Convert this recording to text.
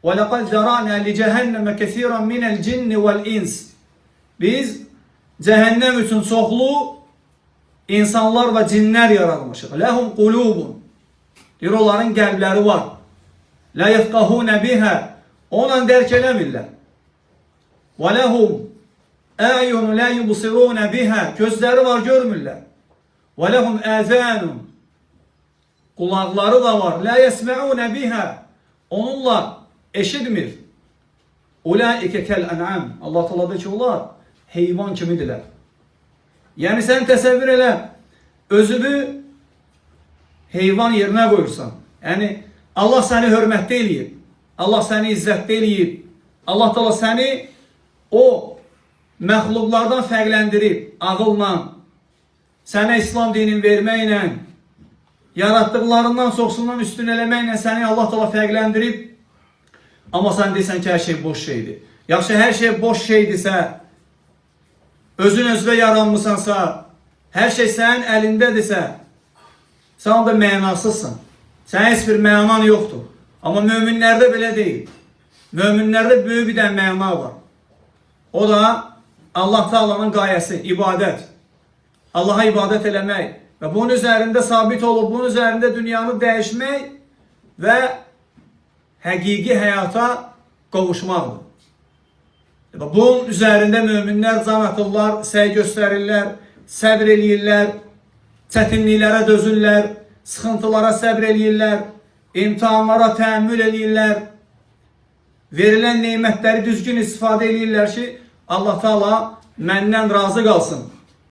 وَلَقَدْ زَرَعْنَا لِجَهَنَّمَ كَثِيرًا مِنَ الْجِنِّ وَالْاِنْسِ Biz cehennem üçün çoxlu insanlar ve cinler yaratmışıq. لَهُمْ قُلُوبٌ Deyir, onların qəlbləri var. لَا يَفْقَهُونَ بِهَا Onunla dərk eləmirlər. وَلَهُمْ اَعْيُنُ لَا يُبْصِرُونَ بِهَا Gözləri var, görmürlər. وَلَهُمْ اَذَانٌ Kulakları da var. لَا يَسْمَعُونَ بِهَا Onunla eşitmir. اُولَٰئِكَ كَالْاَنْعَمِ Allah Teala deyir ki, onlar heyvan kimidirlər. Yani sen təsəvvür elə, özünü heyvan yerine koyursan. Yani Allah seni hürmetli eləyib. Allah seni izzətli eləyib. Allah Teala seni o məxluqlardan fərqləndirib, ağılla, sənə İslam dinini verməklə, yarattıklarından soxsundan üstün eləməklə səni Allah Teala fərqləndirib. Amma sən deyirsən ki, hər şey boş şeydir. Yaxşı, hər şey boş şeydirsə, özün özünə yaranmısansa, hər şey sənin əlindədirsə, sən da mənasızsın. Sənin heç bir mənan yoxdur. Amma möminlərdə belə deyil. Möminlərdə böyük bir dənə məna var. O da Allah Teala'nın gayesi, ibadet. Allah'a ibadet eləmək və bunun üzərində sabit olub, bunun üzərində dünyanı dəyişmək və həqiqi həyata qovuşmaqdır. Bunun üzərində möminlər can atırlar, səy göstərirlər, səbr eləyirlər, çətinliklərə dözürlər, sıxıntılara səbr eləyirlər, imtihanlara təəmmül eləyirlər, verilən neymətləri düzgün istifadə eləyirlər ki, Allah Teala məndən razı qalsın.